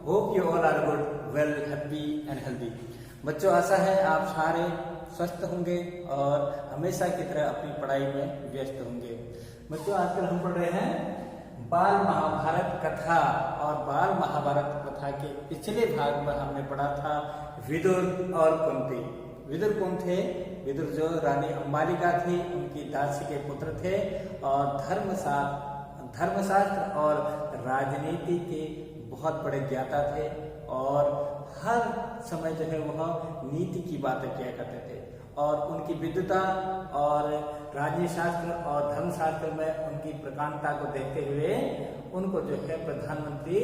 Hope you all are good, well, happy and healthy. बच्चों, आशा है आप सारे स्वस्थ होंगे और हमेशा की तरह अपनी पढ़ाई में व्यस्त होंगे। बच्चों, आजकल हम पढ़ रहे हैं बाल महाभारत कथा, और बाल महाभारत कथा के पिछले भाग में हमने पढ़ा था विदुर और कुंती। विदुर कौन थे? विदुर जो रानी अंबालिका थी उनकी दासी के पुत्र थे और धर्मशास्त्र और राजनीति के बहुत बड़े ज्ञाता थे और हर समय जो है वह नीति की बातें किया करते थे। और उनकी विद्वता और राजनीतिशास्त्र और धर्मशास्त्र में उनकी प्रकांडता को देखते हुए उनको जो है प्रधानमंत्री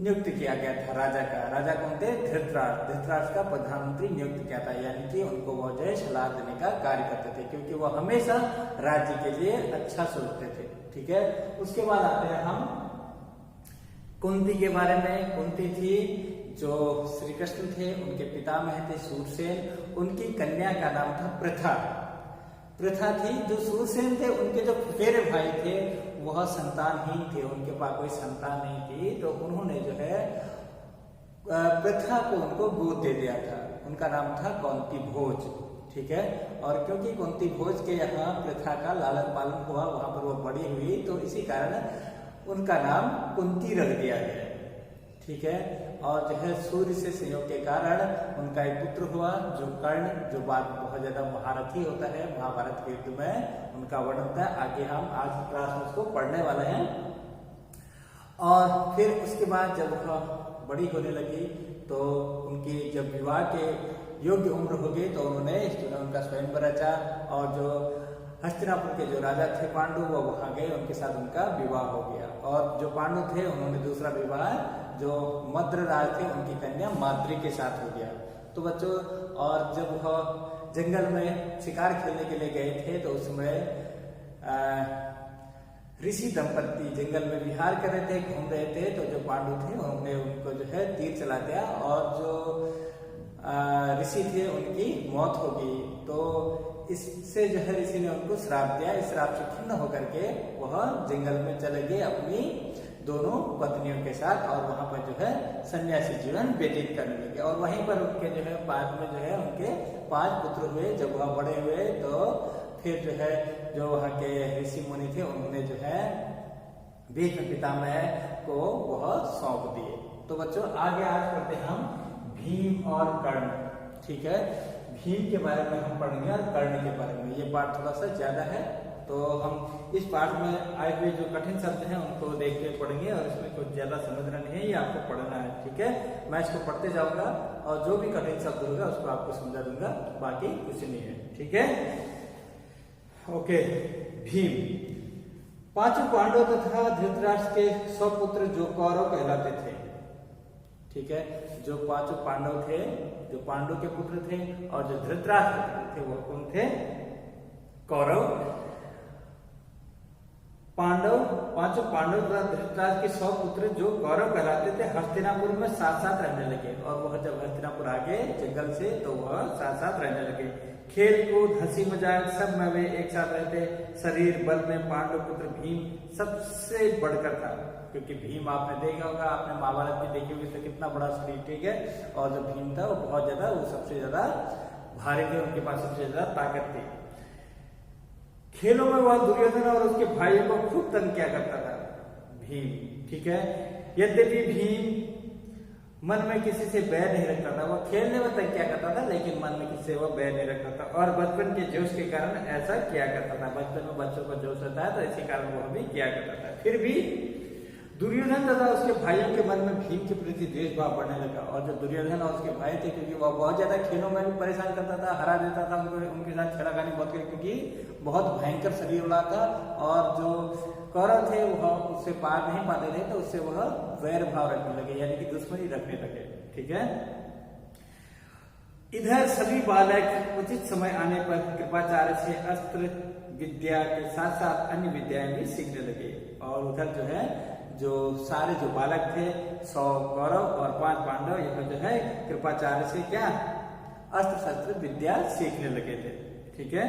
नियुक्त किया गया था राजा का। राजा कौन थे? धृतराष्ट्र का प्रधानमंत्री नियुक्त किया था, यानी कि उनको वो जो है सलाह देने का कार्य करते थे, क्योंकि वो हमेशा राज्य के लिए अच्छा सोचते थे। ठीक है, उसके बाद आते हैं हम कुंती के बारे में। कुंती थी जो श्री कृष्ण थे, उनके पितामह थे शूरसेन, उनकी कन्या का नाम था प्रथा। प्रथा थी जो शूरसेन थे, उनके जो फुफेरे भाई थे वह संतानहीन थे, उनके पास कोई संतान नहीं थी, तो उन्होंने जो है प्रथा को उनको गोद दे दिया था। उनका नाम था कुंती भोज। ठीक है, और क्योंकि कुंती भोज के यहाँ प्रथा का लालन पालन हुआ, वहां पर वो बड़ी हुई, तो इसी कारण उनका नाम कुंती रख दिया गया। ठीक है, और जो है सूर्य से संयोग के कारण उनका एक पुत्र हुआ जो कर्ण, जो बाद बहुत ज्यादा महारथी होता है, महाभारत के युद्ध में उनका वर्णन होता है। आगे हम आज क्लास में उसको पढ़ने वाले हैं। और फिर उसके बाद जब वह बड़ी होने लगी तो उनकी जब विवाह के योग्य उम्र हो गई तो उन्होंने उनका स्वयंवर रचा, और जो हस्तिनापुर के जो राजा थे पांडु वो वहां गए, उनके साथ उनका विवाह हो गया। और जो पांडु थे उन्होंने दूसरा विवाह जो मद्र राज थे उनकी कन्या माद्री के साथ हो गया। तो बच्चों, और जब वह जंगल में शिकार खेलने के लिए गए थे तो उस समय ऋषि दंपत्ति जंगल में विहार कर रहे थे, घूम रहे थे, तो जो पांडु थे उन्होंने उनको जो है तीर चला दिया और जो ऋषि थे उनकी मौत हो गई। तो इससे जो है ऋषि ने उनको श्राप दिया। इस श्राप से खिन्न होकर के वह जंगल में चले गए अपनी दोनों पत्नियों के साथ, और वहां पर जो है सन्यासी जीवन व्यतीत करने लगे। और वहीं पर उनके जो है बाद में जो है उनके 5 पुत्र हुए। जब वह बड़े हुए तो फिर जो है जो वहां के ऋषि मुनि थे उन्होंने जो है भीष्म पितामह को वह सौंप दिए। तो बच्चों, आगे आज पढ़ते हैं हम भीम और कर्ण। ठीक है, भीम के बारे में हम पढ़ेंगे और कर्ण के बारे में। ये पाठ थोड़ा सा ज्यादा है, तो हम इस पाठ में आए हुए जो कठिन शब्द हैं उनको देख के पढ़ेंगे, और इसमें कुछ ज्यादा समझना नहीं है, ये आपको पढ़ना है। ठीक है, मैं इसको पढ़ते जाऊंगा और जो भी कठिन शब्द होगा उसको आपको समझा दूंगा, बाकी कुछ नहीं है। ठीक है, ओके। भीम 5 पांडव तथा धृतराष्ट्र के स्वपुत्र जो कौरव कहलाते थे। ठीक है, जो 5 पांडव थे जो पांडु के पुत्र थे, और जो धृतराष्ट्र थे वो कौन थे? कौरव। पांचों पांडव तथा धृतराष्ट्र के 100 पुत्र जो कौरव कहलाते थे हस्तिनापुर में साथ साथ रहने लगे। और वह जब हस्तिनापुर आ गए जंगल से तो वह साथ साथ रहने लगे। खेल कूद हंसी मजाक सब में वे एक साथ रहते। शरीर बल में पांडव पुत्र भीम सबसे बढ़कर था, क्योंकि भीम आपने देखा होगा, आपने महाभारत में देखी होगी तो कितना बड़ा शरीर। ठीक है, और जो भीम था वो बहुत ज्यादा, वो सबसे ज्यादा भारी थे, उनके पास सबसे ज्यादा ताकत थी। खेलों में वह दुर्योधन और उसके भाइयों को खूब तंग किया करता था भीम। ठीक है, यद्यपि भीम मन में किसी से बैर नहीं रखता था, वह खेलने में तंग किया करता था लेकिन मन में किसी से वह बैर नहीं रखता था, और बचपन के जोश के कारण ऐसा किया करता था। बचपन में बच्चों का जोश होता है तो इसी कारण वह भी किया करता था। फिर भी दुर्योधन तथा उसके भाइयों के मन में भीम के प्रति द्वेष भाव बढ़ने लगा। और जो दुर्योधन और उसके भाई थे, क्योंकि वह बहुत ज्यादा खेलों में भी परेशान करता था, हरा देता था उनको, उनके साथ छेड़खानी बहुत करी, क्योंकि बहुत भयंकर शरीर वाला था। और जो कौरव थे वह उससे पार नहीं पाते थे, तो उससे वह वैर भाव रखने लगे, यानी कि दुश्मनी रखने लगे। ठीक है, इधर सभी बालक उचित समय आने पर कृपाचार्य से अस्त्र विद्या के साथ साथ अन्य विद्याएं भी सीखने लगे। और उधर जो है जो सारे जो बालक थे 100 कौरव और 5 पांडव, यह जो है कृपाचार्य से क्या अस्त्र शस्त्र विद्या सीखने लगे थे। ठीक है,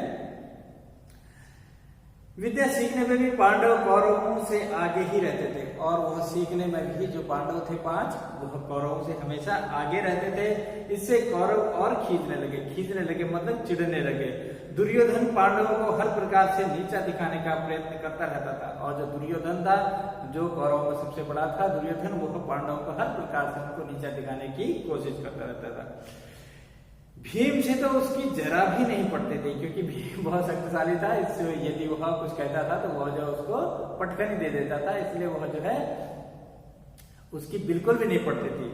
विद्या सीखने में भी पांडव कौरवों से आगे ही रहते थे, और वह सीखने में भी जो पांडव थे 5 वह कौरवों से हमेशा आगे रहते थे। इससे कौरव और खींचने लगे मतलब चिढ़ने लगे। दुर्योधन पांडवों को हर प्रकार से नीचा दिखाने का प्रयत्न करता रहता था, और जो दुर्योधन था, जो कौरवों में सबसे बड़ा था दुर्योधन, वह पांडवों को हर प्रकार से उनको नीचा दिखाने की कोशिश करता रहता था। भीम से तो उसकी जरा भी नहीं पड़ते थे, क्योंकि भीम बहुत शक्तिशाली था। इससे यदि वह कुछ कहता था तो वह जो उसको पटकनी दे देता था, इसलिए वह जो है उसकी बिल्कुल भी नहीं पड़ती थी।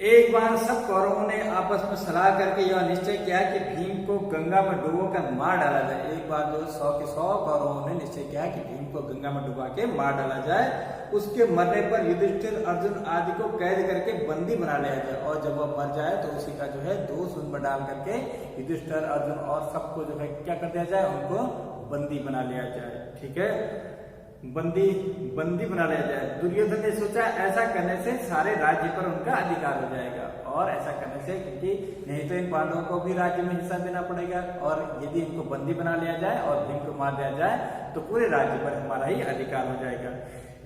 एक बार सब कौरवों ने आपस में सलाह करके यह निश्चय किया कि भीम को गंगा में डुबोकर मार डाला जाए। एक बार जो 100 के 100 कौरवों ने निश्चय किया कि भीम को गंगा में डुबा के मार डाला जाए। उसके मरने पर युधिष्ठिर, अर्जुन आदि को कैद करके बंदी बना लिया जाए, और जब वह मर जाए तो उसी का जो है दोष उन पर डाल करके युधिष्ठिर, अर्जुन और सबको जो है क्या कर दिया जाए, उनको बंदी बना लिया जाए। ठीक है, बंदी बना लिया जाए। दुर्योधन ने सोचा ऐसा करने से सारे राज्य पर उनका अधिकार हो जाएगा, और ऐसा करने से, क्योंकि नहीं तो इन पांडवों को भी राज्य में हिस्सा देना पड़ेगा, और यदि इनको बंदी बना लिया जाए और भीम को मार दिया जाए तो पूरे राज्य पर हमारा ही अधिकार हो जाएगा।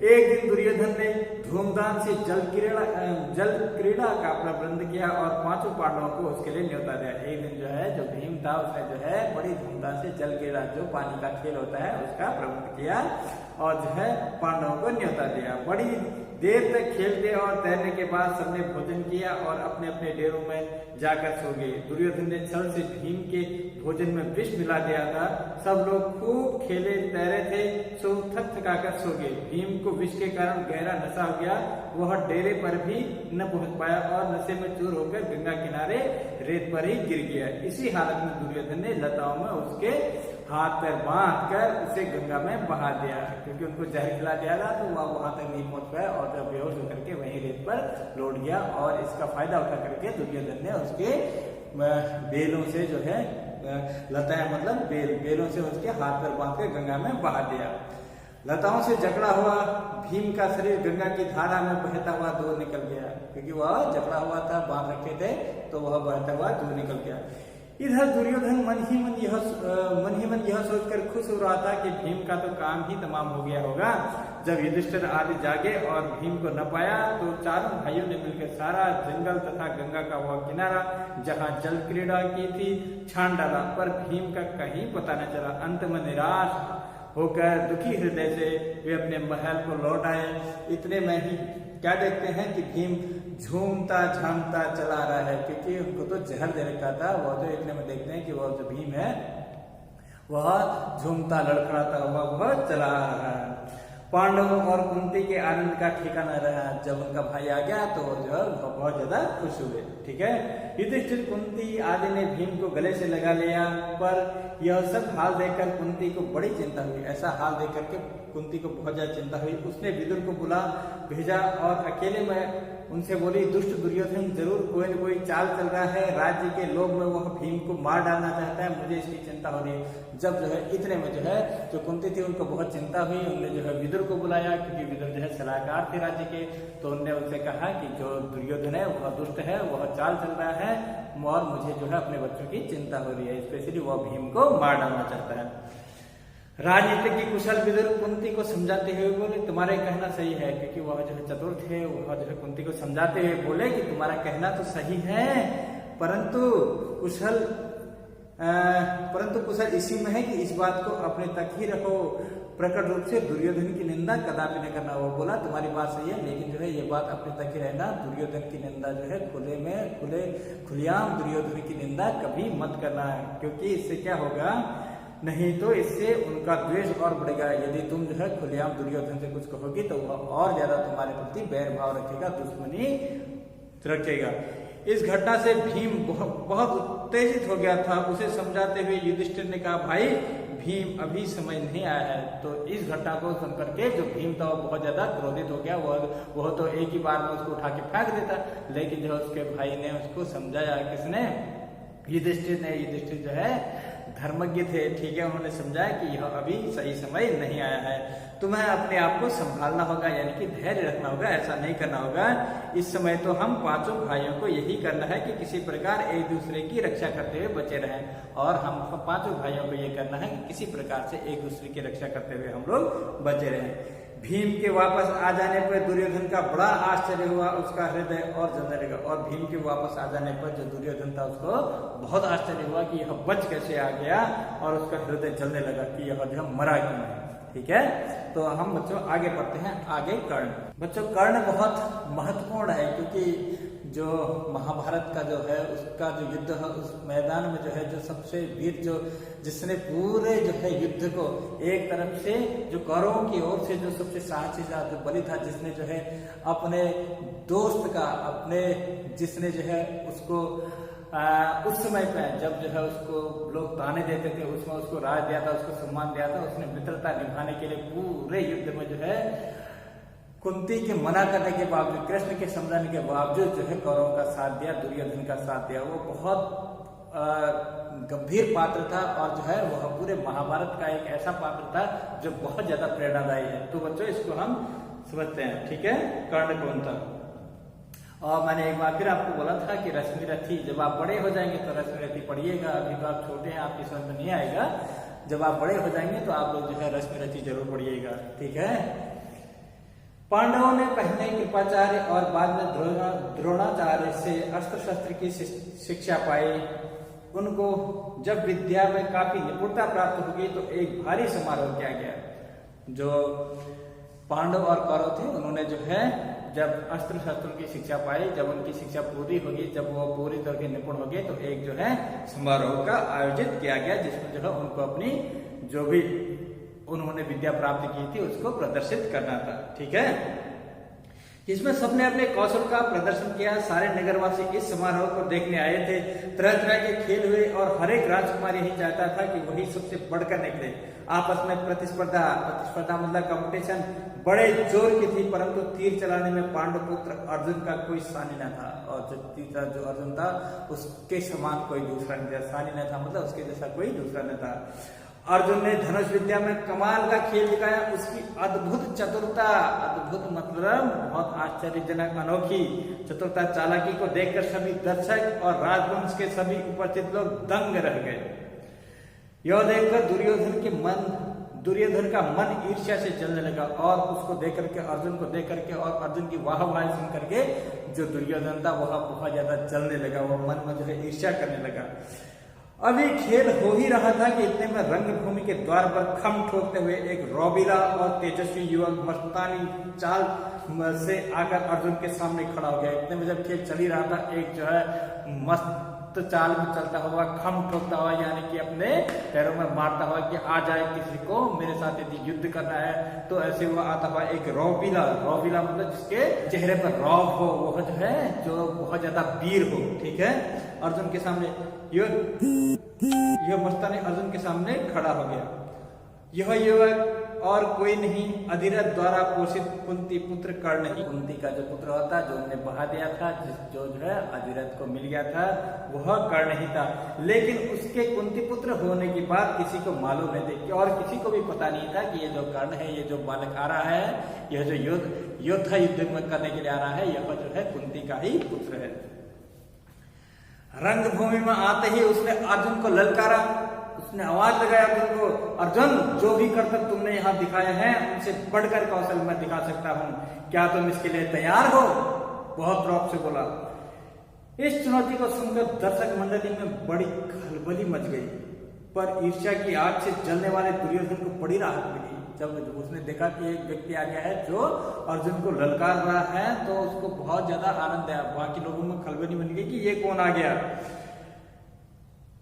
एक दिन दुर्योधन ने धूमधाम से जल क्रीड़ा का प्रबंध किया और 5 पांडवों को उसके लिए न्योता दिया। एक दिन जो है जो भीम था उसने जो है बड़ी धूमधाम से जल क्रीड़ा, जो पानी का खेल होता है, उसका प्रबंध किया और जो है पांडवों को न्योता दिया। बड़ी देर तक खेलते और तैरने के बाद सबने भोजन किया और अपने अपने डेरों में जाकर सो गए। दुर्योधन ने छल से भीम के भोजन में विष मिला दिया था। सब लोग खूब खेले तैरे थे, सो थक थकाकर सो गए। भीम को विष के कारण गहरा नशा हो गया, वह डेरे पर भी न पहुंच पाया और नशे में चूर होकर गंगा किनारे रेत पर ही गिर गया। इसी हालत में दुर्योधन ने लताओं में उसके हाथ पैर बांध कर उसे गंगा में बहा दिया, क्योंकि उनको जहर खिला दिया था तो वह वहां तक नहीं पहुंच पाया, और जब बेहोश होकर के वहीं रेत पर लौट गया। और इसका फायदा उठा करके दुर्योधन ने उसके बेलों से जो है लताएं मतलब बेलों से उसके हाथ पैर बांध कर गंगा में बहा दिया। लताओं से जकड़ा हुआ भीम का शरीर गंगा की धारा में बहता हुआ दूर निकल गया, क्योंकि वह जकड़ा हुआ था, बांध रखे थे, तो वह बहता हुआ दूर निकल गया। इधर दुर्योधन मन ही मन यह सोचकर खुश हो रहा था कि भीम का तो काम ही तमाम हो गया होगा। जब युधिष्ठिर आदि जागे और भीम को न पाया तो चारों भाइयों ने मिलकर सारा जंगल तथा गंगा का वह किनारा जहाँ जल क्रीड़ा की थी छान डाला, पर भीम का कहीं पता न चला। अंत में निराश होकर दुखी हृदय से वे अपने महल को लौट आए। इतने में ही क्या देखते हैं कि भीम झूमता झामता चला आ रहा है, क्योंकि उनको तो जहर दे रखा था। वह तो इतने में देखते हैं कि वह जो भीम है वह झूमता लड़खड़ाता हुआ वह चला आ रहा है। पांडवों और कुंती के आनंद का ठिकाना रहा। जब उनका भाई आ गया तो जो बहुत ज्यादा खुश हुए। ठीक है, युधिष्ठिर, कुंती आदि ने भीम को गले से लगा लिया, पर यह सब हाल देखकर कुंती को बड़ी चिंता हुई। ऐसा हाल देख करके कुंती को बहुत ज्यादा चिंता हुई। उसने विदुर को बुला भेजा और अकेले में उनसे बोली, दुष्ट दुर्योधन जरूर कोई न कोई चाल चल रहा है, राज्य के लोभ में वह भीम को मार डालना चाहता है, मुझे इसकी चिंता हो रही है। जब जो है इतने में जो है जो कुंती थी उनको बहुत चिंता हुई। उन्होंने जो है विदुर को बुलाया, क्योंकि विदुर जो है सलाहकार थे राज्य के। तो उनने उनसे कहा कि जो दुर्योधन है वह दुष्ट है, वह चाल चल रहा है और मुझे जो है अपने बच्चों की चिंता हो रही है, स्पेशली वह भीम को मार डालना चाहता है। राजनीति की कुशल विदुर कुंती को समझाते हुए बोले, तुम्हारा कहना सही है, क्योंकि वह जो है चतुर थे। वह जो है कुंती को समझाते हुए बोले कि तुम्हारा कहना तो सही है, परंतु कुशल इसी में है कि इस बात को अपने तक ही रखो। प्रकट रूप से दुर्योधन की निंदा कदापि न करना। वो बोला तुम्हारी बात सही है, लेकिन जो है ये बात अपने तक ही रहना। दुर्योधन की निंदा जो है खुलेआम दुर्योधन की निंदा कभी मत करना है, क्योंकि इससे क्या होगा, नहीं तो इससे उनका द्वेष और बढ़ेगा। यदि तुम जो है खुलेआम दुर्योधन से कुछ कहोगी तो वह और ज्यादा तुम्हारे प्रति बैर भाव रखेगा, दुश्मनी रखेगा। इस घटना से भीम बहुत उत्तेजित हो गया था। उसे समझाते हुए युधिष्ठिर ने कहा, भाई भीम अभी समझ नहीं आया है। तो इस घटना को सुनकर के जो भीम था वो बहुत ज्यादा क्रोधित हो गया। वह तो एक ही बार में उसको उठा के फेंक देता, लेकिन जो उसके भाई ने उसको समझाया, किसने, युधिष्ठिर ने। युधिष्ठिर जो है धर्मज्ञ थे, ठीक है, उन्होंने समझाया कि यह अभी सही समय नहीं आया है, तुम्हें अपने आप को संभालना होगा, यानी कि धैर्य रखना होगा, ऐसा नहीं करना होगा। इस समय तो हम पांचों भाइयों को यही करना है कि किसी प्रकार एक दूसरे की रक्षा करते हुए बचे रहें, और हम पांचों भाइयों को ये करना है कि किसी प्रकार से एक दूसरे की रक्षा करते हुए हम लोग बचे रहें। भीम के वापस आ जाने पर दुर्योधन का बड़ा आश्चर्य हुआ, उसका हृदय और जलने लगा। और भीम के वापस आ जाने पर जो दुर्योधन था उसको बहुत आश्चर्य हुआ कि यह बच कैसे आ गया, और उसका हृदय जलने लगा कि यह जो मरा क्यों है। ठीक है, तो हम बच्चों आगे पढ़ते हैं। आगे कर्ण। बच्चों कर्ण बहुत महत्वपूर्ण है, क्योंकि जो महाभारत का जो है उसका जो युद्ध है, उस मैदान में जो है जो सबसे वीर, जो जिसने पूरे जो है युद्ध को एक तरफ से जो कौरवों की ओर से जो सबसे साहसी जो बलि था, जिसने जो है अपने दोस्त का, अपने जिसने जो है उसको उस समय पे जब जो है उसको लोग ताने देते थे, उसमें उसको राज दिया था, उसको सम्मान दिया था, उसने मित्रता निभाने के लिए पूरे युद्ध में जो है कुंती के मना करने के बावजूद, कृष्ण के समझाने के बावजूद जो है कौरवों का साथ दिया, दुर्योधन का साथ दिया। वो बहुत गंभीर पात्र था, और जो है वह पूरे महाभारत का एक ऐसा पात्र था जो बहुत ज्यादा प्रेरणादायी है। तो बच्चों इसको हम समझते हैं। ठीक है, कर्ण कौन था। और मैंने एक बार फिर आपको बोला था कि रश्मि रथी, जब आप बड़े हो जाएंगे तो रश्मि रथी पढ़िएगा, अभी तो आप छोटे हैं, आपकी समझ में नहीं आएगा। जब आप बड़े हो जाएंगे तो आप लोग जो है रश्मि रथी जरूर पढ़िएगा। ठीक है। पांडवों ने पहले कृपाचार्य और बाद में द्रोणाचार्य से अस्त्र शस्त्र की शिक्षा पाई। उनको जब विद्या में काफी निपुणता प्राप्त होगी तो एक भारी समारोह किया गया। जो पांडव और कौरव थे उन्होंने जो है जब अस्त्र शस्त्रों की शिक्षा पाई, जब उनकी शिक्षा पूरी होगी, जब वो पूरी तरह के निपुण हो गए, तो एक जो है समारोह का आयोजित किया गया, जिसमें जो है उनको अपनी जो भी उन्होंने विद्या प्राप्त की थी उसको प्रदर्शित करना था। ठीक है, इसमें सबने अपने कौशल का प्रदर्शन किया। सारे नगरवासी इस समारोह को देखने आए थे। तरह तरह के खेल हुए और हर एक राजकुमार यही चाहता था कि वही सबसे बढ़कर निकले। आपस में प्रतिस्पर्धा मतलब कंपटीशन बड़े जोर की थी, परंतु तीर चलाने में पांडु पुत्र अर्जुन का कोई सानी न था, और जो अर्जुन था उसके समान कोई दूसरा नहीं था। सानी न था मतलब उसके जैसा कोई दूसरा न था। अर्जुन ने धनुष विद्या में कमाल का खेल दिखाया। उसकी अद्भुत चतुरता, अद्भुत मतलब बहुत आश्चर्यजनक अनोखी चतुरता, चालाकी को देखकर सभी दर्शक और राजवंश के सभी उपस्थित लोग दंग रह गए। यह देखकर दुर्योधन का मन ईर्ष्या से जलने लगा, और उसको देख करके, अर्जुन को देख करके और अर्जुन की वाहवाही सुन करके जो दुर्योधन था वह बहुत ज्यादा जलने लगा। वह मन में जो है ईर्ष्या करने लगा। अभी खेल हो ही रहा था कि इतने में रंगभूमि के द्वार पर खम ठोकते हुए एक रौबीला और तेजस्वी युवक मस्तानी चाल से आकर अर्जुन के सामने खड़ा हो गया। इतने में जब खेल चल ही रहा था, एक जो है मस्त चाल में चलता हुआ, खम ठोकता हुआ, यानी कि अपने पैरों में मारता हुआ कि आ जाए किसी को मेरे साथ यदि युद्ध करना है, तो ऐसे हुआ आता हुआ एक रौबीला मतलब जिसके चेहरे पर रौब हो, वह जो है जो बहुत ज्यादा वीर हो। ठीक है, अर्जुन के सामने यह मस्तानी अर्जुन के सामने खड़ा हो गया। यह युवक और कोई नहीं, अधिरथ द्वारा पोषित कुंती पुत्र कर्ण ही। कुंती का जो पुत्र होता, जो उन्हें बहा दिया था, जो है अधिरथ को मिल गया था, वह कर्ण ही था। लेकिन उसके कुंती पुत्र होने की बात किसी को मालूम नहीं थी, और किसी को भी पता नहीं था कि ये जो कर्ण है, ये जो बालक आ रहा है, यह जो योद्धा युद्ध में करने के लिए आ रहा है, यह जो है कुंती का ही पुत्र है। रंगभूमि में आते ही उसने अर्जुन को ललकारा। उसने आवाज लगाया अर्जुन को, अर्जुन जो भी करतब तुमने यहाँ दिखाया है उनसे बढ़कर कौशल मैं दिखा सकता हूँ, क्या तुम इसके लिए तैयार हो? बहुत रौब से बोला। इस चुनौती को सुनकर दर्शक मंडली में बड़ी खलबली मच गई, पर ईर्ष्या की आग से जलने वाले दुर्योधन को बड़ी राहत मिली। जब उसने देखा कि एक व्यक्ति आ गया है जो अर्जुन को ललकार रहा है, तो उसको बहुत ज्यादा आनंद आया। बाकी लोगों में खलबली बन गई कि ये कौन आ गया।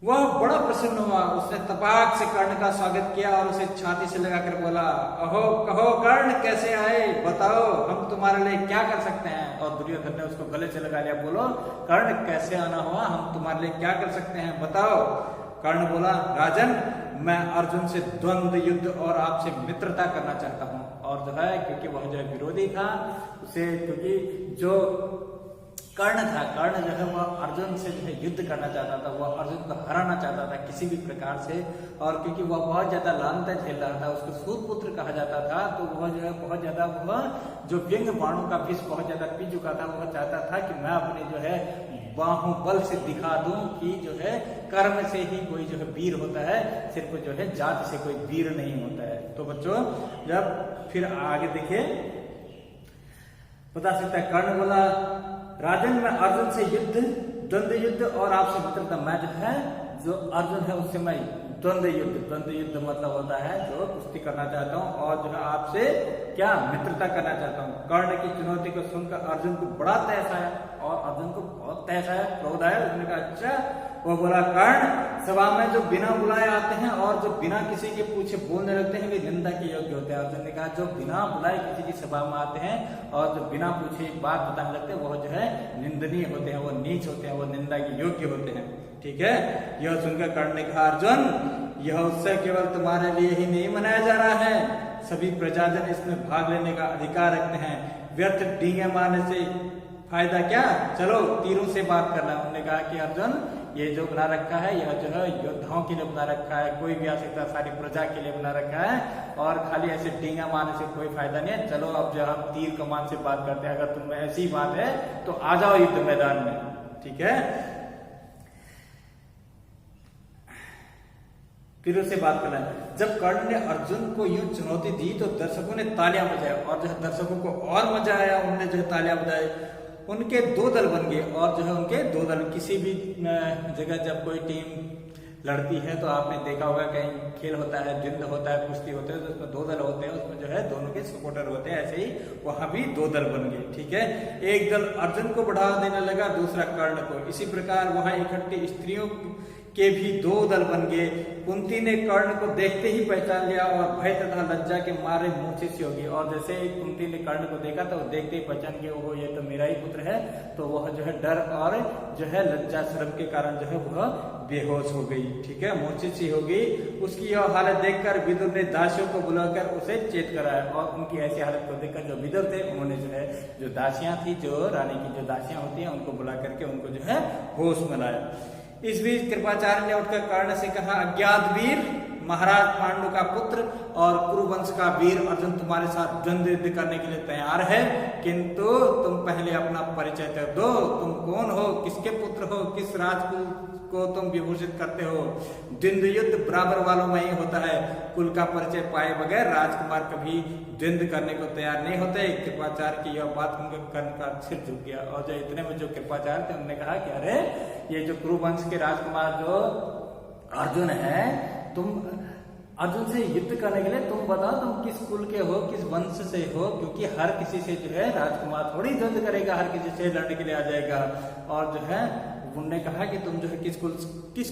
वह बड़ा प्रसन्न हुआ। उसने तपाक से कर्ण का स्वागत किया और उसे छाती से लगाकर बोला, अहो कहो कर्ण, कैसे आए, बताओ हम तुम्हारे लिए क्या कर सकते हैं। और दुर्योधन ने उसको गले से लगा लिया, बोलो कर्ण कैसे आना हुआ, हम तुम्हारे लिए क्या कर सकते हैं, बताओ। कर्ण बोला, राजन मैं अर्जुन से द्वंद्व युद्ध और आपसे मित्रता करना चाहता हूँ। और जो है क्योंकि वह जो विरोधी था, उसे क्योंकि जो कर्ण था, कर्ण जो है वह अर्जुन से जो है युद्ध करना चाहता था, वह अर्जुन को हराना चाहता था किसी भी प्रकार से। और क्योंकि वह बहुत ज्यादा लानता झेल रहा था, उसको सूत पुत्र कहा जाता था, तो वह जो है बहुत ज्यादा वह जो व्यंग बाणों का विष बहुत ज्यादा पी चुका था। वह चाहता था कि मैं अपने जो है बाहुबल से दिखा दूं कि जो है कर्म से ही कोई जो है वीर होता है, सिर्फ जो है जाति से कोई वीर नहीं होता है। तो बच्चों जब फिर आगे देखिए बता सकता है, कर्ण बोला राजन मैं अर्जुन से युद्ध, द्वंद्व युद्ध और आपसे मित्रता, मैं जो है जो अर्जुन है उससे मैं द्वंद्व युद्ध मतलब होता है जो कुश्ती करना चाहता हूँ और जो है आपसे क्या मित्रता करना चाहता हूँ। कर्ण की चुनौती को सुनकर अर्जुन को बड़ा तहस आया और अर्जुन को बहुत तहस आया, क्रोध आया। उसने कहा अच्छा, वो बोला कर्ण सभा में जो बिना बुलाए आते हैं और जो बिना किसी के पूछे बोलने लगते हैं वे निंदा के योग्य होते हैं। अर्जुन ने कहा जो बिना बुलाए किसी की सभा में आते हैं और जो बिना पूछे बात बताने लगते हैं वह जो है निंदनीय होते हैं, वो नीच होते हैं, वो निंदा के योग्य होते हैं। ठीक है, यह सुनकर कर्ण ने कहा अर्जुन यह उत्सव केवल तुम्हारे लिए ही नहीं मनाया जा रहा है, सभी प्रजाजन इसमें भाग लेने का अधिकार रखते हैं। व्यर्थ डींगे मारने से फायदा क्या, चलो तीरों से बात करना। उन्होंने कहा कि अर्जुन ये जो बना रखा है यह जो है योद्धाओं के लिए बना रखा है, कोई भी आ सकता है, सारी प्रजा के लिए बना रखा है और खाली ऐसे डींगा मारने से कोई फायदा नहीं है। चलो अब जो हम तीर कमान से बात करते हैं, अगर तुम में ऐसी बात है तो आ जाओ युद्ध मैदान में। ठीक है, तीरों से बात करना है। जब कर्ण ने अर्जुन को यूं चुनौती दी तो दर्शकों ने तालियां बजाई और जो है दर्शकों को और मजा आया, उन्होंने जो है तालियां बजाई। उनके दो दल बन गए और जो है उनके दो दल, किसी भी जगह जब कोई टीम लड़ती है तो आपने देखा होगा कहीं खेल होता है, द्वंद्व होता है, कुश्ती होते हैं तो उसमें दो दल होते हैं, उसमें जो है दोनों के सपोर्टर होते हैं। ऐसे ही वहां भी दो दल बन गए। ठीक है, एक दल अर्जुन को बढ़ावा देने लगा, दूसरा कर्ण को। इसी प्रकार वहां इकट्ठी स्त्रियों के भी दो दल बन गए। कुंती ने कर्ण को देखते ही पहचान लिया और भय तथा लज्जा के मारे मूर्छित सी हो गई। और जैसे कुंती ने कर्ण को देखा तो देखते ही पहचान गया ओहो ये तो मेरा ही पुत्र है, तो वह जो है डर और जो है लज्जा शर्म के कारण जो है वह बेहोश हो गई। ठीक है, मूर्छित सी हो गई। उसकी यह हालत देखकर विदुर ने दासियों को बुलाकर उसे चेत कराया और उनकी ऐसी हालत को देखकर जो विदुर थे उन्होंने जो है जो दासियां थी, जो रानी की जो दासियां होती हैं उनको बुला करके उनको जो है होश में लाया। इस बीच कृपाचार्य ने उठकर कर्ण से कहा अज्ञात वीर, महाराज पांडु का पुत्र और कुरुवंश का वीर अर्जुन तुम्हारे साथ द्वंद्व युद्ध करने के लिए तैयार है, किंतु तुम पहले अपना परिचय तो दो। तुम कौन हो, किसके पुत्र हो, किस राजकुल को तुम विभूषित करते हो। द्वंद्व युद्ध बराबर वालों में ही होता है, कुल का परिचय पाए बगैर राजकुमार कभी द्वंद्व करने को तैयार नहीं होते। कृपाचार्य की यह बात सुनकर कर्ण का सिर झुक गया और जो इतने में जो कृपाचार्य थे उन्होंने कहा कि अरे ये जो कुरुवंश के राजकुमार जो अर्जुन है, तुम अर्जुन से युद्ध करने के लिए तुम बताओ तुम किस कुल के हो, किस वंश से हो, क्योंकि हर किसी से जो है राजकुमार थोड़ी द्वंद्व करेगा, हर किसी से लड़ने के लिए आ जाएगा। और जो है उन्होंने कहा कि तुम जो है किस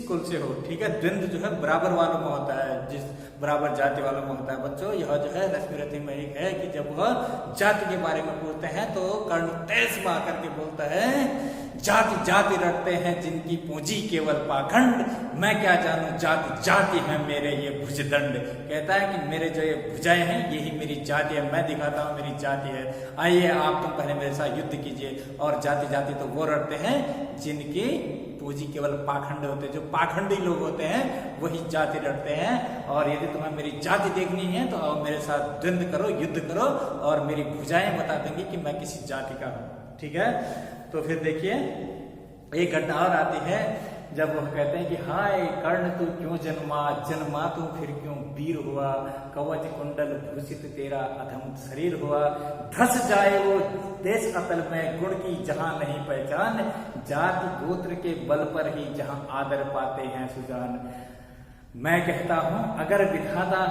कुल से हो। ठीक है, द्वंद्व जो है बराबर वालों में होता है, जिस बराबर जाति वालों में होता है। बच्चों यह जो है रश्मि रथी में एक है कि जब वह जाति के बारे में पूछते हैं तो कर्ण तेज में आकर के बोलता है जाति जाति रटते हैं जिनकी पूंजी केवल पाखंड, मैं क्या जानूं जाति जाति है मेरे ये भुजदंड। कहता है कि मेरे जो ये भुजाएं हैं यही मेरी जाति है, मैं दिखाता हूँ मेरी जाति है। आइए आप तुम पहले मेरे साथ युद्ध कीजिए। और जाति जाति तो वो रटते हैं जिनकी पूंजी केवल पाखंड होते हैं, जो पाखंडी लोग होते हैं वही जाति रटते हैं। और यदि तुम्हें मेरी जाति देखनी है तो आओ मेरे साथ द्वंद्व करो, युद्ध करो और मेरी भुजाएं बता देंगी कि मैं किसी जाति का हूँ। ठीक है, तो फिर देखिए एक घटना और आती है जब वह कहते हैं कि हाय कर्ण तू क्यों जन्मा तू फिर क्यों वीर हुआ, कवच कुंडल भूषित तेरा अधम शरीर हुआ, धस जाए वो देश अतल में गुण की जहां नहीं पहचान, जाति गोत्र के बल पर ही जहां आदर पाते हैं सुजान। मैं कहता हूं अगर विधाता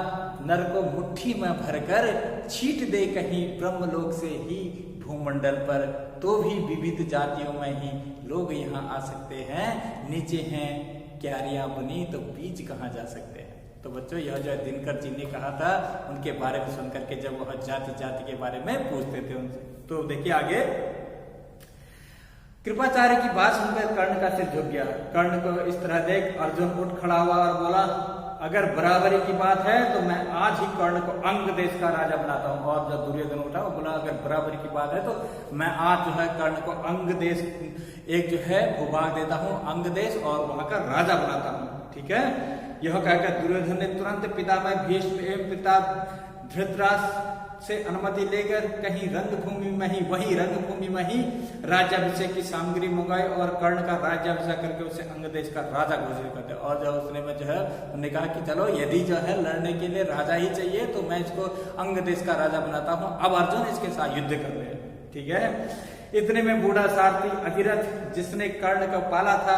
नर को मुट्ठी में भरकर छीट दे कहीं ब्रह्मलोक से ही भूमंडल पर, तो भी विविध जातियों में ही लोग यहाँ आ सकते हैं। नीचे हैं क्यारियां बनी तो बीच कहाँ जा सकते हैं। तो बच्चों यह जो दिनकर जी ने कहा था उनके बारे में सुनकर के जब वह जाति जाति के बारे में पूछते थे उनसे। तो देखिए आगे कृपाचार्य की बात सुनकर कर्ण का सिर झुक गया। कर्ण को इस तरह देख अर्जुन उठ खड़ा हुआ और बोला अगर बराबरी की बात है तो मैं आज ही कर्ण को अंग देश का राजा बनाता हूँ। और जब दुर्योधन उठा वो बोला अगर बराबरी की बात है तो मैं आज जो है कर्ण को अंग देश एक जो है भूभाग देता हूँ अंग देश और वहां का राजा बनाता हूँ। ठीक है, यह कहकर दुर्योधन ने तुरंत पितामह भीष्म एवं पिता धृतराष्ट्र से अनुमति लेकर कहीं रंगभूमि में ही वही रंगभूमि में ही राज्याभिषेक की सामग्री मंगाई और कर्ण का राज्याभिषेक करके उसे अंग देश का राजा घोषित करते। और जब उसने में जो है उन्होंने कहा कि चलो यदि जो है लड़ने के लिए राजा ही चाहिए तो मैं इसको अंग देश का राजा बनाता हूँ। अब अर्जुन इसके साथ युद्ध कर रहे हैं। ठीक है, इतने में बूढ़ा सारथी अधिरथ जिसने कर्ण को पाला था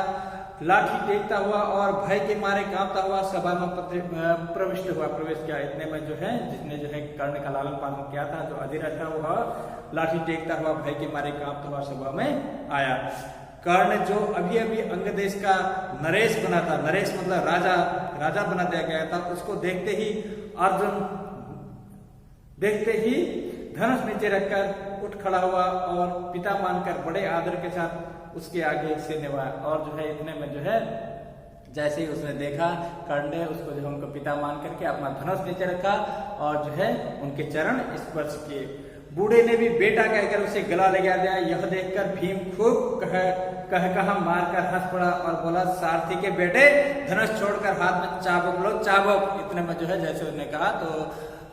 लाठी टेकता हुआ और भय के मारे कांपता हुआ सभा में प्रवेश किया। इतने में जो है जिसने जो है कर्ण का लालन पालन किया था जो अधिरथ था वह लाठी टेकता हुआ भय के मारे कांपता हुआ सभा में आया। कर्ण जो अभी अभी अंग देश का नरेश बना था, नरेश मतलब राजा बना दिया गया था, उसको देखते ही अर्जुन धनुष नीचे रखकर उठ खड़ा हुआ और पिता मानकर बड़े आदर के साथ उसके आगे से निभाया। और जो है इतने में जो है जैसे ही उसने देखा कर्ण ने उसको जो है उनको पिता मान करके अपना धनुष नीचे रखा और जो है उनके चरण स्पर्श किए। बूढ़े ने भी बेटा कहकर उसे गला लगा दिया। यह देखकर भीम खूब कह मारकर हंस पड़ा और बोला सारथी के बेटे धनुष छोड़कर हाथ में चाबुक लो चाबुक। इतने में जो है जैसे उसने कहा तो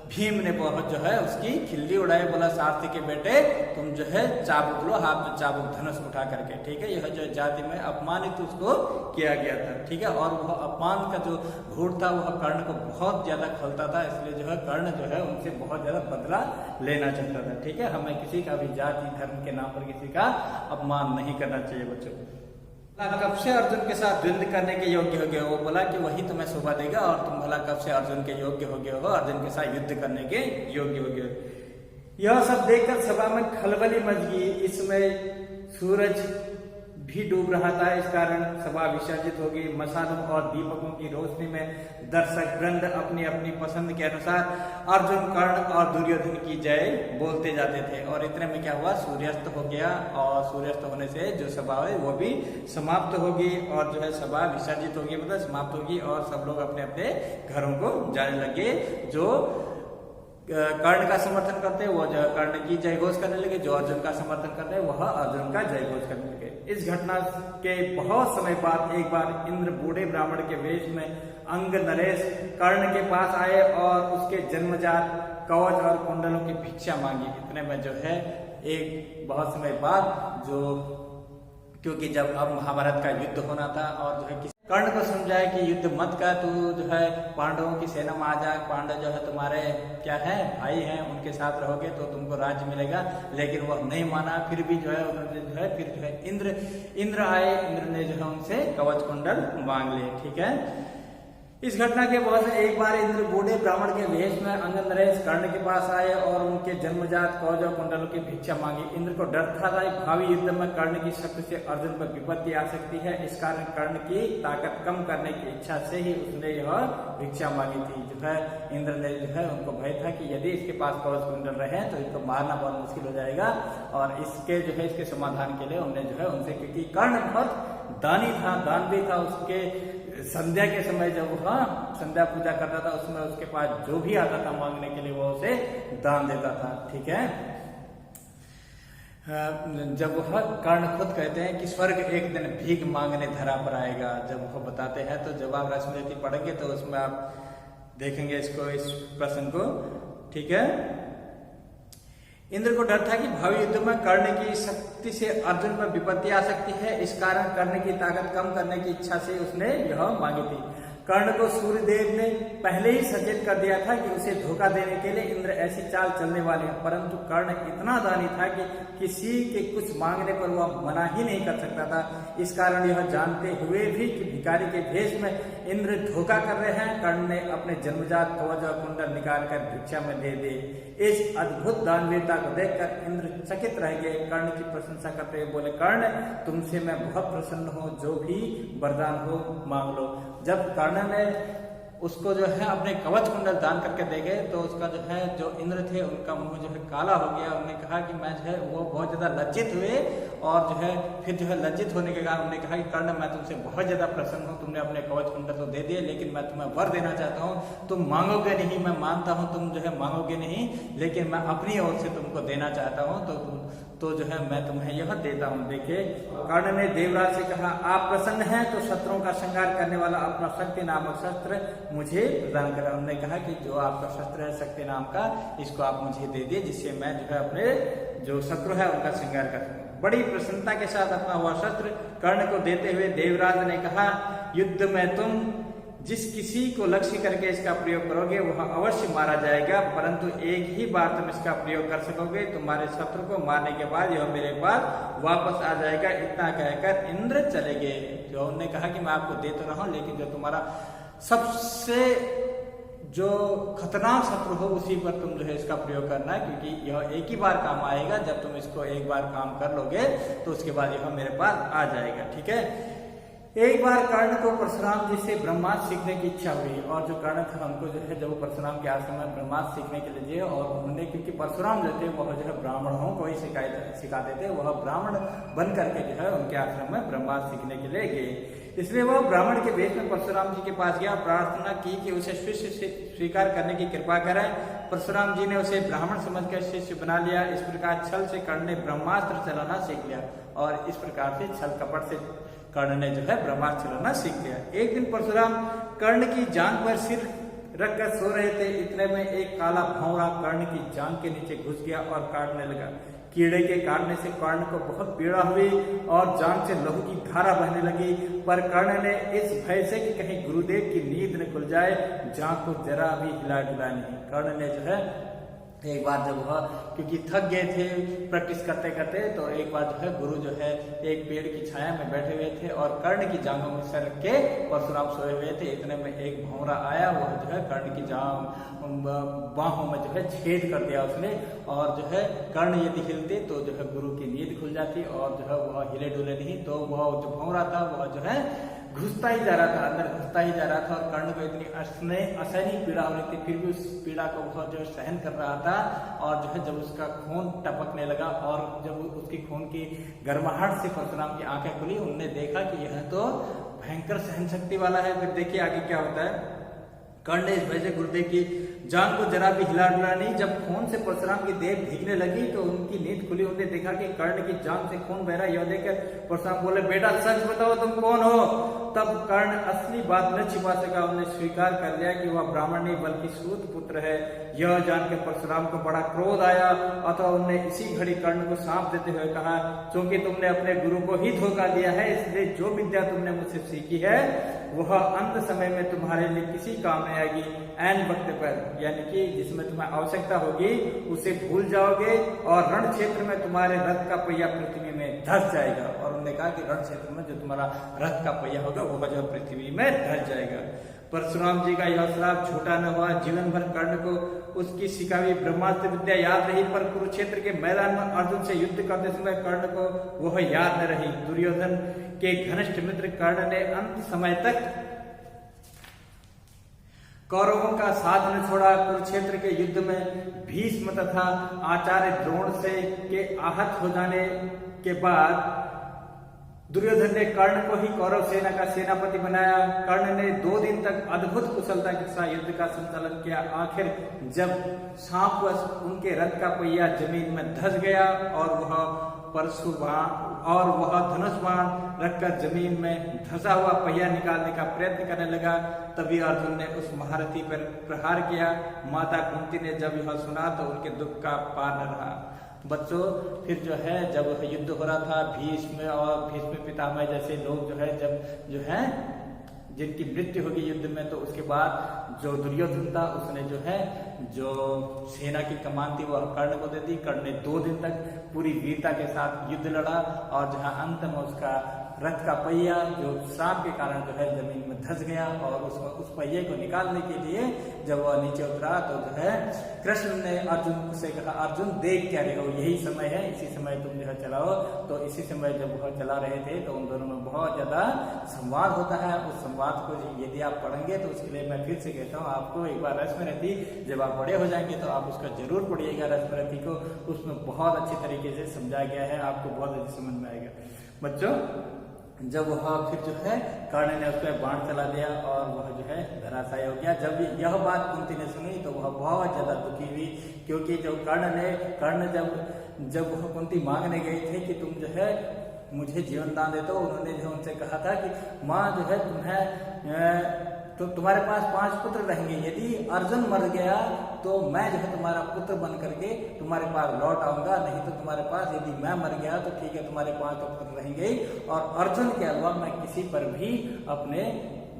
भीम ने बहुत जो है उसकी खिल्ली उड़ाई, बोला सारथी के बेटे तुम जो है चाबुक लो, हाथ में चाबुक धनुष उठा करके। ठीक है, यह जो जाति में अपमानित उसको किया गया था। ठीक है, और वह अपमान का जो घूर था वह कर्ण को बहुत ज्यादा खलता था, इसलिए जो है कर्ण जो है उनसे बहुत ज्यादा बदला लेना चाहता था। ठीक है, हमें किसी का भी जाति धर्म के नाम पर किसी का अपमान नहीं करना चाहिए बच्चों। कब से अर्जुन के साथ द्वंद्व करने के योग्य हो गए? वो बोला कि वही तुम्हें शोभा देगा और तुम भला कब से अर्जुन के योग्य हो गए हो, अर्जुन के साथ युद्ध करने के योग्य हो गए। यह सब देखकर सभा में खलबली मच गई। इसमें सूरज भी डूब रहा था, इस कारण सभा विसर्जित हो गई। मशालों और दीपकों की रोशनी में दर्शक वृंद अपनी अपनी पसंद के अनुसार अर्जुन कर्ण और दुर्योधन की जय बोलते जाते थे। और इतने में क्या हुआ, सूर्यास्त हो गया और सूर्यास्त होने से जो सभा है वो भी समाप्त होगी और जो है सभा विसर्जित होगी मतलब समाप्त होगी और सब लोग अपने अपने घरों को जाने लगे। जो कर्ण का समर्थन करते हैं वो जो कर्ण की जय घोष करने लगे, जो अर्जुन का समर्थन करते हैं वह अर्जुन का जय घोष करने लगे। इस घटना के बहुत समय बाद एक बार इंद्र बूढ़े ब्राह्मण के वेश में अंग नरेश कर्ण के पास आए और उसके जन्मजात कवच और कुंडलों की भिक्षा मांगी। इतने में जो है एक बहुत समय बाद जो क्योंकि जब अब महाभारत का युद्ध होना था और जो है कर्ण को समझाया कि युद्ध मत कर, तू जो है पांडवों की सेना में आ जा, पांडव जो है तुम्हारे क्या है भाई हैं, उनके साथ रहोगे तो तुमको राज्य मिलेगा। लेकिन वह नहीं माना, फिर भी जो है उन्होंने जो है फिर जो है इंद्र आए, इंद्र ने जो है उनसे कवच कुंडल मांग लिए। ठीक है, इस घटना के बाद एक बार इंद्र बूढ़े ब्राह्मण के वेश में अंग नरेश कर्ण के पास आए और उनके जन्मजात कवच और कुंडलों की भिक्षा मांगी। इंद्र को डर था भावी युद्ध में कर्ण की शक्ति से अर्जुन पर विपत्ति आ सकती है, इस कारण कर्ण की ताकत कम करने की इच्छा से ही उसने यह भिक्षा मांगी थी। जो है इंद्र ने जो है उनको भय था कि यदि इसके पास कवच कुंडल रहे तो इसको मारना बहुत मुश्किल हो जाएगा और इसके जो है इसके समाधान के लिए उन्होंने जो है उनसे, क्योंकि कर्ण बहुत दानी था, दानवी था, उसके संध्या के समय जब वह संध्या पूजा करता था उसमें उसके पास जो भी आता था मांगने के लिए वो उसे दान देता था। ठीक है, जब वह कर्ण खुद कहते हैं कि स्वर्ग एक दिन भीख मांगने धरा पर आएगा, जब वह बताते हैं तो जवाब रश्मिरथी पढ़ेंगे तो उसमें आप देखेंगे इसको, इस प्रश्न को। ठीक है, इंद्र को डर था कि भावी युद्ध में कर्ण की शक्ति से अर्जुन पर विपत्ति आ सकती है, इस कारण कर्ण की ताकत कम करने की इच्छा से उसने यह मांगी थी। कर्ण को सूर्यदेव ने पहले ही सचेत कर दिया था कि उसे धोखा देने के लिए इंद्र ऐसी चाल चलने वाले हैं, परंतु कर्ण इतना दानी था कि किसी के कुछ मांगने पर वह मना ही नहीं कर सकता था। इस कारण यह जानते हुए भी कि भिखारी के भेष में इंद्र धोखा कर रहे हैं, कर्ण ने अपने जन्मजात कवच और कुंडल निकालकर भिक्षा में दे दे। इस अद्भुत दानवीरता को देखकर इंद्र चकित रह गए। कर्ण की प्रशंसा करते हुए बोले, कर्ण तुमसे मैं बहुत प्रसन्न हूँ, जो भी वरदान हो मांग लो। जब कर्ण ने उसको जो है अपने कवच कुंडल दान करके दे गए। तो उसका जो है जो इंद्र थे उनका मुंह जो है काला हो गया। उन्होंने कहा कि मैं जो है वो बहुत ज्यादा लज्जित हुए और जो है फिर जो है लज्जित होने के कारण उन्होंने कहा कि कर्ण मैं तुमसे बहुत ज्यादा प्रसन्न हूँ, तुमने अपने कवच कुंडल तो दे दिए लेकिन मैं तुम्हें वर देना चाहता हूँ। तुम मांगोगे नहीं, मैं मानता हूँ तुम जो है मांगोगे नहीं, लेकिन मैं अपनी ओर से तुमको देना चाहता हूँ तो जो है मैं तुम्हें यह देता हूँ। देखिए कर्ण ने देवराज से कहा आप प्रसन्न हैं तो शत्रुओं का संहार करने वाला अपना शक्ति नामक शस्त्र मुझे प्रदान करा। उन्होंने कहा कि जो आपका शस्त्र है शक्ति नाम का, इसको आप मुझे दे दिए जिससे मैं जो है अपने जो शत्रु है उनका संहार कर सकूं। बड़ी प्रसन्नता के साथ अपना वह शस्त्र कर्ण को देते हुए देवराज ने कहा युद्ध में तुम जिस किसी को लक्ष्य करके इसका प्रयोग करोगे वह अवश्य मारा जाएगा, परंतु एक ही बार तुम इसका प्रयोग कर सकोगे। तुम्हारे शत्रु को मारने के बाद यह मेरे पास वापस आ जाएगा। इतना कहकर इंद्र चले गए। जो उन्होंने कहा कि मैं आपको दे तो रहा हूं लेकिन जो तुम्हारा सबसे जो खतरनाक शत्रु हो उसी पर तुम जो है इसका प्रयोग करना है, क्योंकि यह एक ही बार काम आएगा। जब तुम इसको एक बार काम कर लोगे तो उसके बाद यह मेरे पास आ जाएगा। ठीक है। एक बार कर्ण को परशुराम जी से ब्रह्मास्त्र सीखने की इच्छा हुई और जो कर्ण था उनको जो है जब वो परशुराम के आश्रम में ब्रह्मास्त्र सीखने के लिए गए और उन्होंने, क्योंकि परशुराम जो थे वह जो है ब्राह्मणों को ही सिखाते थे, वह ब्राह्मण बन करके जो है उनके आश्रम में ब्रह्मास्त्र सीखने के लिए गए। इसलिए वह ब्राह्मण के वेश में परशुराम जी के पास गया, प्रार्थना की कि उसे शिष्य स्वीकार करने की कृपा करें। परशुराम जी ने उसे ब्राह्मण समझकर शिष्य बना लिया। इस प्रकार छल से कर्ण ने ब्रह्मास्त्र चलाना सीख लिया और इस प्रकार से छल कपट से कर्ण ने जो है ब्रह्मास्त्र चलाना सीख लिया। एक दिन परशुराम कर्ण की जांघ पर सिर रखकर सो रहे थे, इतने में एक काला भौंरा कर्ण की जांघ के नीचे घुस गया और काटने लगा। कीड़े के काटने से कर्ण को बहुत पीड़ा हुई और जांघ से लहू की धारा बहने लगी, पर कर्ण ने इस भय से कि कहीं गुरुदेव की नींद न खुल जाए जांघ को जरा भी हिला डुला नहीं। कर्ण ने जो है एक बार जब वह क्योंकि थक गए थे प्रैक्टिस करते करते, तो एक बार जो है गुरु जो है एक पेड़ की छाया में बैठे हुए थे और कर्ण की जांघों में सर रख के परशुराम सोए हुए थे। इतने में एक भौंरा आया, वह जो है कर्ण की बाहों में जो है छेद कर दिया उसने और जो है कर्ण यदि हिलते तो जो है गुरु की नींद खुल जाती और जो है वह हिले डुले नहीं। तो वह जो भौंरा था वह जो है घुसता ही जा रहा था, अंदर घुसता ही जा रहा था और कर्ण को इतनी असहनीय पीड़ा हो रही थी, फिर भी उस पीड़ा को वह जो सहन कर रहा था। और जो है जब उसका खून टपकने लगा और जब उसकी खून की गर्माहट से परशुराम की आंखें खुली, उन्होंने देखा कि यह तो भयंकर सहन शक्ति वाला है। फिर देखिए आगे क्या होता है। कर्ण ने इस भय से गुरुदेव की जांघ को जरा भी हिला डुला नहीं। जब खून से परशुराम की देह भीगने लगी तो उनकी नींद खुली। उन्होंने देखा कि कर्ण की जांघ से खून बह रहा। यह देखकर परशुराम बोले बेटा सच बताओ तुम कौन हो। तब कर्ण असली बात न छिपा सका, उन्हें स्वीकार कर लिया कि वह ब्राह्मण नहीं बल्कि सूत पुत्र है। यह जानकर परशुराम को बड़ा क्रोध आया अथवा उन्हें इसी घड़ी कर्ण को सांप देते हुए कहा क्योंकि तुमने अपने गुरु को ही धोखा दिया है, इसलिए जो विद्या तुमने मुझसे सीखी है वह अंत समय में तुम्हारे लिए किसी काम में आएगी। ऐन वक्त पर यानी कि जिसमें तुम्हें आवश्यकता होगी उसे भूल जाओगे और रण क्षेत्र में तुम्हारे रथ का पहिया पृथ्वी में धस जाएगा। और उन्होंने कहा कि रण क्षेत्र में जो तुम्हारा रथ का पहिया होगा वह जो पृथ्वी में धस जाएगा। परशुराम जी का यह श्राप झूठा न हुआ। जीवन भर कर्ण को उसकी सिखावी ब्रह्मास्त्र विद्या याद रही, पर कुरुक्षेत्र के मैदान में अर्जुन से युद्ध करते समय कर्ण को वह याद न रही। दुर्योधन के घनिष्ठ मित्र कर्ण ने अंत समय तक कौरवों का साथ न छोड़ा। कुरुक्षेत्र के युद्ध में भीष्म तथा आचार्य द्रोण से के आहत हो जाने के बाद दुर्योधन ने कर्ण को ही कौरव सेना का सेनापति बनाया। कर्ण ने 2 दिन तक अद्भुत कुशलता के साथ युद्ध का संचालन किया। आखिर जब सांपवश उनके रथ का पहिया जमीन में धस गया और वह धनुष बाण रखकर जमीन में धसा हुआ पहिया निकालने का प्रयत्न करने लगा, तभी अर्जुन ने उस महारथी पर प्रहार किया। माता कुंती ने जब यह सुना तो उनके दुख का पार न रहा। बच्चों फिर जो है जब युद्ध हो रहा था भीष्म और भीष्म पितामह जैसे लोग जो है जब जो है जिनकी मृत्यु होगी युद्ध में, तो उसके बाद जो दुर्योधन था उसने जो है जो सेना की कमान थी वह कर्ण को दे दी। कर्ण ने 2 दिन तक पूरी वीरता के साथ युद्ध लड़ा और जहां अंत में उसका रथ का पहिया जो श्राप के कारण जो है जमीन में धंस गया, और उस पहिए को निकालने के लिए जब वह नीचे उतरा तो जो है कृष्ण ने अर्जुन से कहा, अर्जुन देख क्या रहे हो, यही समय है, इसी समय तुम जो है चलाओ। तो इसी समय जब वह चला रहे थे तो उन दोनों में बहुत ज्यादा संवाद होता है। उस संवाद को यदि आप पढ़ेंगे तो उसके लिए मैं फिर से कहता हूँ आपको एक बार रश्मिरथी जब आप बड़े हो जाएंगे तो आप उसका जरूर पढ़िएगा रश्मिरथी को, उसमें बहुत अच्छी तरीके से समझाया गया है, आपको बहुत अच्छी समझ में आएगा। बच्चों जब वह फिर जो है कर्ण ने उस पर बाण चला दिया और वह जो है धराशायी हो गया। जब यह बात कुंती ने सुनी तो वह बहुत ज्यादा दुखी हुई, क्योंकि जो कर्ण जब वह कुंती मांगने गए थे कि तुम जो है मुझे जीवन दान दे, तो उन्होंने जो उनसे कहा था कि माँ जो है तो तुम्हारे पास 5 पुत्र रहेंगे, यदि अर्जुन मर गया तो मैं जो है तुम्हारा पुत्र बन करके तुम्हारे पास लौट आऊंगा, नहीं तो तुम्हारे पास यदि मैं मर गया तो ठीक है तुम्हारे 5 पुत्र रहेंगे, और अर्जुन के अलावा मैं किसी पर भी अपने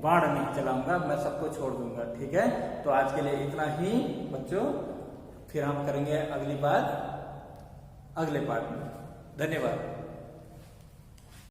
बाण नहीं चलाऊंगा, मैं सबको छोड़ दूंगा। ठीक है, तो आज के लिए इतना ही बच्चों, फिर हम करेंगे अगली बार अगले पार्ट में। धन्यवाद।